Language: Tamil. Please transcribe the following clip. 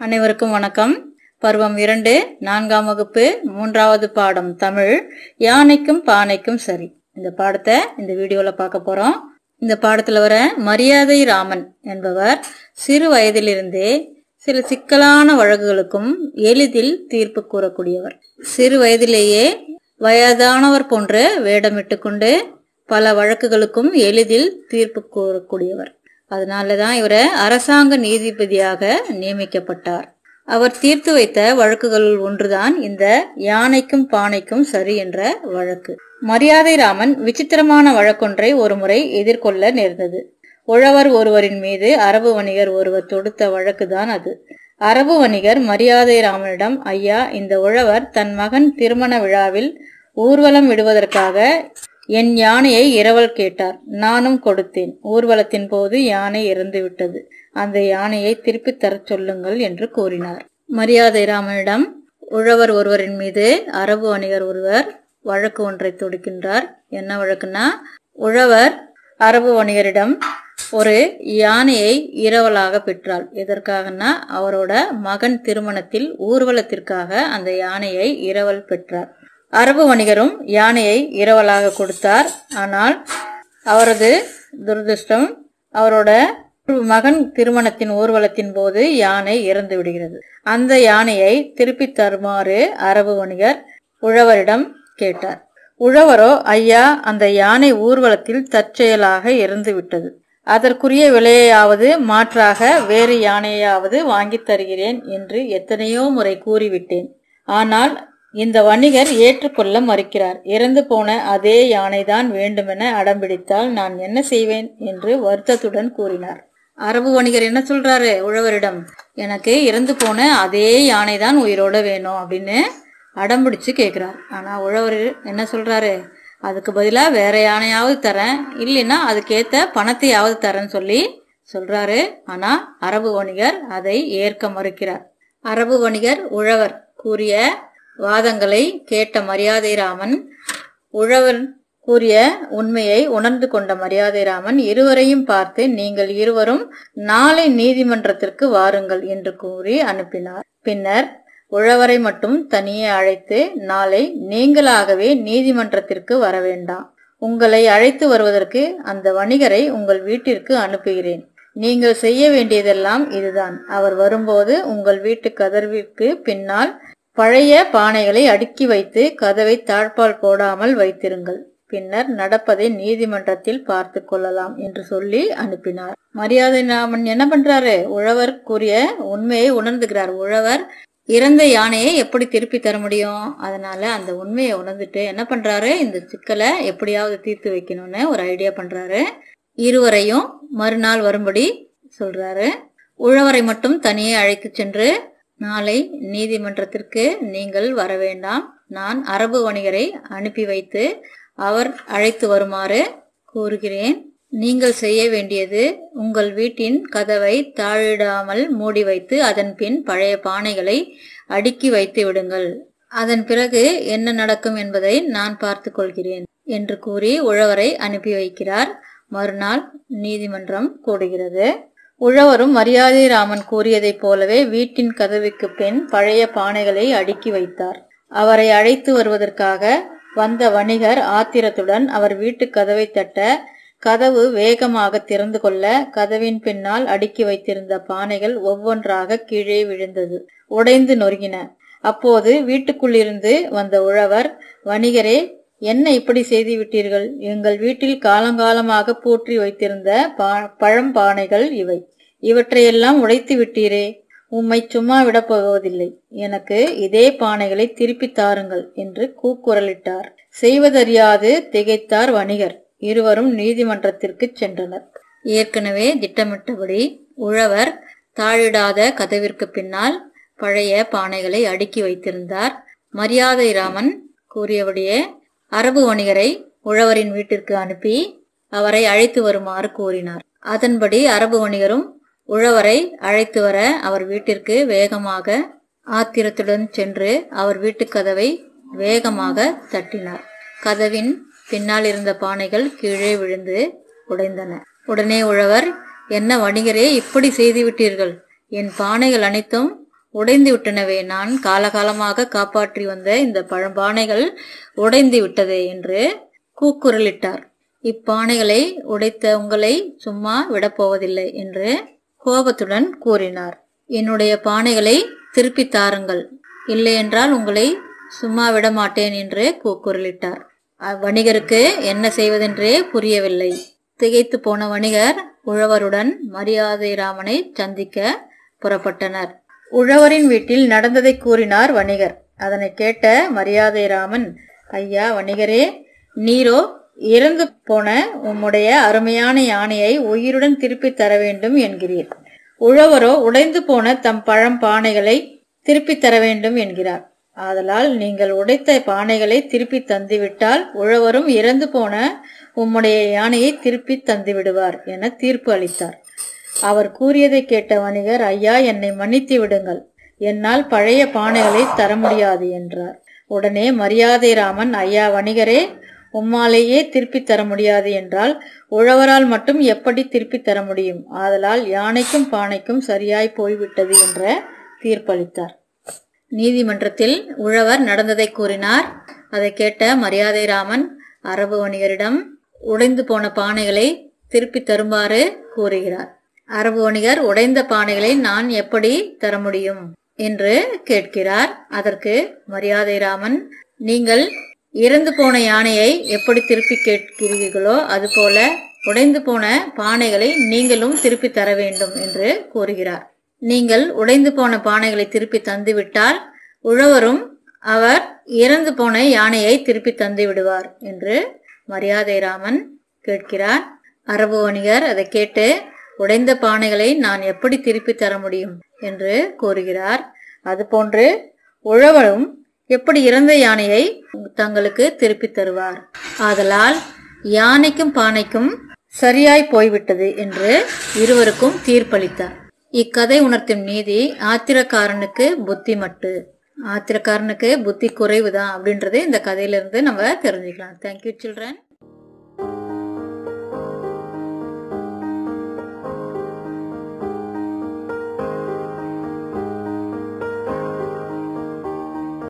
அனைவருக்கும் வணக்கம். பருவம் 2, 4ஆம் வகுப்பு 3வது பாடம் தமிழ். யானைக்கும் பானைக்கும் சரி. இந்த பாடத்தை இந்த வீடியோல பார்க்க போறோம். இந்த பாடத்துல வர மரியாதை ராமன் என்பவர் சிறு வயதிலிருந்தே சில சிக்கலான வழக்குகளுக்கும் எளிதில் தீர்ப்பு கூறக்கூடியவர். சிறு வயதிலேயே வயதானவர் போன்ற வேடமிட்டு கொண்டு பல வழக்குகளுக்கும் எளிதில் தீர்ப்பு கூறக்கூடியவர். அதனாலதான் இவரை அரசாங்க நீதிபதியாக நியமிக்கப்பட்டார். அவர் தீர்த்து வைத்த வழக்குகளுள் ஒன்றுதான் இந்த யானைக்கும் பானைக்கும் சரி என்ற வழக்கு. மரியாதை ராமன் விசித்திரமான வழக்கொன்றை ஒருமுறை எதிர்கொள்ள நேர்ந்தது. உழவர் ஒருவரின் மீது அரபு வணிகர் ஒருவர் தொடுத்த வழக்குதான் அது. அரபு வணிகர் மரியாதை ராமனிடம், ஐயா, இந்த உழவர் தன் மகன் திருமண விழாவில் ஊர்வலம் விடுவதற்காக என் யானையை இரவல் கேட்டார். நானும் கொடுத்தேன். ஊர்வலத்தின் போது யானை இறந்து விட்டது. அந்த யானையை திருப்பி தர சொல்லுங்கள் என்று கூறினார். மரியாதை ராமனிடம் உழவர் ஒருவரின் மீது அரபு வணிகர் ஒருவர் வழக்கு ஒன்றை தொடுக்கின்றார். என்ன வழக்குன்னா, உழவர் அரபு வணிகரிடம் ஒரு யானையை இரவலாக பெற்றாள். எதற்காகனா, அவரோட மகன் திருமணத்தில் ஊர்வலத்திற்காக அந்த யானையை இரவல் பெற்றார். அரபு வணிகரும் யானையை இரவலாக கொடுத்தார். ஆனால் அவரது துரதிருஷ்டம், அவரோட மகன் திருமணத்தின் ஊர்வலத்தின் போது யானை இறந்து விடுகிறது. அந்த யானையை திருப்பி தருமாறு அரபு வணிகர் உழவரிடம் கேட்டார். உழவரோ, ஐயா, அந்த யானை ஊர்வலத்தில் தற்செயலாக இறந்து விட்டது. அதற்குரிய விலையாவது மாற்றாக வேறு யானையாவது வாங்கி தருகிறேன் என்று எத்தனையோ முறை கூறிவிட்டேன். ஆனால் இந்த வணிகர் ஏற்றுக்கொள்ள மறுக்கிறார். இறந்து போன அதே யானைதான் வேண்டுமென அடம்பிடித்தால் நான் என்ன செய்வேன் என்று வருத்தத்துடன் கூறினார். அரபு வணிகர் என்ன சொல்றாரு உழவரிடம், எனக்கு இறந்து போன அதே யானைதான் உயிரோட வேணும் அப்படின்னு அடம்பிடிச்சு கேட்கிறார். ஆனா உழவர் என்ன சொல்றாரு, அதுக்கு பதிலா வேற யானையாவது தரேன், இல்லைன்னா அதுக்கேத்த பணத்தையாவது தரேன்னு சொல்லி சொல்றாரு. ஆனா அரபு வணிகர் அதை ஏற்க மறுக்கிறார். அரபு வணிகர் உழவர் கூறிய வாதங்களை கேட்ட மரியாதை ராமன், உழவர் கூறிய உண்மையை உணர்ந்து கொண்ட மரியாதை ராமன் இருவரையும் பார்த்து, நீங்கள் இருவரும் நாளை நீதிமன்றத்திற்கு வாருங்கள் என்று கூறி அனுப்பினார். பின்னர் உழவரை மட்டும் தனியே அழைத்து, நாளை நீங்களாகவே நீதிமன்றத்திற்கு வர வேண்டாம். உங்களை அழைத்து வருவதற்கு அந்த வணிகரை உங்கள் வீட்டிற்கு அனுப்புகிறேன். நீங்கள் செய்ய வேண்டியதெல்லாம் இதுதான். அவர் வரும்போது உங்கள் வீட்டு கதவிற்கு பின்னால் பழைய பானைகளை அடுக்கி வைத்து கதவை தாழ்பால் போடாமல் வைத்திருங்கள். பின்னர் நடப்பதை நீதிமன்றத்தில் பார்த்து கொள்ளலாம் என்று சொல்லி அனுப்பினார். மரியாதை ராமன் என்ன பண்றாரு, உழவர் கூறிய உண்மையை உணர்ந்துகிறார். உழவர் இறந்த யானையை எப்படி திருப்பி தர முடியும்? அதனால அந்த உண்மையை உணர்ந்துட்டு என்ன பண்றாரு, இந்த சிக்கலை எப்படியாவது தீர்த்து வைக்கணும்னு ஒரு ஐடியா பண்றாரு. இருவரையும் மறுநாள் வரும்படி சொல்றாரு. உழவரை மட்டும் தனியே அழைத்து சென்று, நாளை நீதிமன்றத்திற்கு நீங்கள் வர வேண்டாம். நான் அரபு வணிகரை அனுப்பி வைத்து அவர் அழைத்து வருமாறு கூறுகிறேன். நீங்கள் செய்ய வேண்டியது, உங்கள் வீட்டின் கதவை தாழிடாமல் மூடி வைத்து அதன் பின் பழைய பானைகளை அடுக்கி வைத்து விடுங்கள். அதன் பிறகு என்ன நடக்கும் என்பதை நான் பார்த்து கொள்கிறேன் என்று கூறி உழவரை அனுப்பி வைக்கிறார். மறுநாள் நீதிமன்றம் கூடுகிறது. உழவரும் மரியாதை ராமன் கூறியதைப் போலவே வீட்டின் கதவுக்கு பின் பழைய பானைகளை அடுக்கி வைத்தார். அவரை அழைத்து வருவதற்காக வந்த வணிகர் ஆத்திரத்துடன் அவர் வீட்டு கதவை தட்ட, கதவு வேகமாக திறந்து கொள்ள, கதவின் பின்னால் அடுக்கி வைத்திருந்த பானைகள் ஒவ்வொன்றாக கீழே விழுந்தது, உடைந்து நொறுங்கின. அப்போது வீட்டுக்குள்ளிருந்து வந்த உழவர், வணிகரே, என்ன இப்படி செய்து விட்டீர்கள்? எங்கள் வீட்டில் காலங்காலமாக போற்றி வைத்திருந்த பழம்பானைகள் இவை. இவற்றையெல்லாம் உடைத்து விட்டீரே. உம்மை சும்மா விடப் போவதில்லை. எனக்கு இதே பானைகளை திருப்பி தாருங்கள் என்று கூக்குரலிட்டார். செய்வதறியாது திகைத்தார் வணிகர். இருவரும் நீதிமன்றத்திற்கு சென்றனர். ஏற்கனவே திட்டமிட்டபடி உழவர் தாழிடாத கதவிற்கு பின்னால் பழைய பானைகளை அடுக்கி வைத்திருந்தார். மரியாதை ராமன் கூறியபடியே அரபு வணிகரை உழவரின் வீட்டிற்கு அனுப்பி அவரை அழைத்து வருமாறு கூறினார். அதன்படி அரபு வணிகரும் உழவரை அழைத்து வர அவர் வீட்டிற்கு வேகமாக ஆத்திரத்துடன் சென்று அவர் வீட்டு கதவை வேகமாக தட்டினார். கதவின் பின்னால் இருந்த பானைகள் கீழே விழுந்து உடைந்தன. உடனே உழவர், என்ன வணிகரே, இப்படி செய்து விட்டீர்கள்? என் பானைகள் அனைத்தும் உடைந்து விட்டனவே, நான் காலகாலமாக காப்பாற்றி வந்த இந்த பழம்பானைகள் உடைந்து விட்டதே என்று கூக்குரலிட்டார். இப்பானைகளை உடைத்த உங்களை சும்மா விடப்போவதில்லை என்று கோபத்துடன் கூறினார். என்னுடைய பானைகளை திருப்பி தாருங்கள், இல்லையென்றால் உங்களை சும்மா விட மாட்டேன் என்று கூக்குரலிட்டார். வணிகருக்கு என்ன செய்வதென்றே புரியவில்லை. திகைத்து போன வணிகர் உழவருடன் மரியாதை ராமனை சந்திக்க புறப்பட்டனர். உழவரின் வீட்டில் நடந்ததை கூறினார் வணிகர். அதனை கேட்ட மரியாதை ராமன், ஐயா வணிகரே, நீரோ இறந்து போன உம்முடைய அருமையான யானையை உயிருடன் திருப்பி தர வேண்டும் என்கிறீர். உழவரோ உடைந்து போன தம் பழம் பானைகளை திருப்பி தர வேண்டும் என்கிறார். ஆதலால் நீங்கள் உடைத்த பானைகளை திருப்பி தந்துவிட்டால் உழவரும் இறந்து போன உம்முடைய யானையை திருப்பி தந்து விடுவார் என தீர்ப்பு அளித்தார். அவர் கூறியதை கேட்ட வணிகர், ஐயா என்னை மன்னித்து விடுங்கள், என்னால் பழைய பானைகளை தர முடியாது என்றார். உடனே மரியாதை ராமன், ஐயா வணிகரே, உம்மாலேயே திருப்பி தர முடியாது என்றால் உழவரால் மட்டும் எப்படி திருப்பி தர முடியும்? ஆதலால் யானைக்கும் பானைக்கும் சரியாய் போய்விட்டது என்ற தீர்ப்பளித்தார். நீதிமன்றத்தில் உழவர் நடந்ததை கூறினார். அதை கேட்ட மரியாதை ராமன் அரபு வணிகரிடம் உடைந்து போன பானைகளை திருப்பி தருமாறு கூறுகிறார். அரபு வணிகர், உடைந்த பானைகளை நான் எப்படி தர முடியும் என்று கேட்கிறார். அதற்கு மரியாதை ராமன், நீங்கள் இறந்து போன யானையை எப்படி திருப்பி கேட்கிறீர்களோ அதுபோல உடைந்து போன பானைகளை நீங்களும் திருப்பி தர வேண்டும் என்று கூறுகிறார். நீங்கள் உடைந்து போன பானைகளை திருப்பி தந்துவிட்டால் உழவரும் அவர் இறந்து போன யானையை திருப்பி தந்து விடுவார் என்று மரியாதை ராமன் கேட்கிறார். அரபு வணிகர் அதை கேட்டு, உடைந்த பானைகளை நான் எப்படி திருப்பி தர முடியும் என்று கூறுகிறார். அதுபோன்று உழவரும் எப்படி இறந்த யானையை தங்களுக்கு திருப்பி தருவார்? ஆதலால் யானைக்கும் பானைக்கும் சரியாய் போய்விட்டது என்று இருவருக்கும் தீர்ப்பளித்தார். இக்கதை உணர்த்தும் நீதி, ஆத்திரக்காரனுக்கு புத்தி மட்டு, ஆத்திரக்காரனுக்கு புத்தி குறைவுதான் அப்படின்றது இந்த கதையிலிருந்து நம்ம தெரிஞ்சுக்கலாம். Thank you children.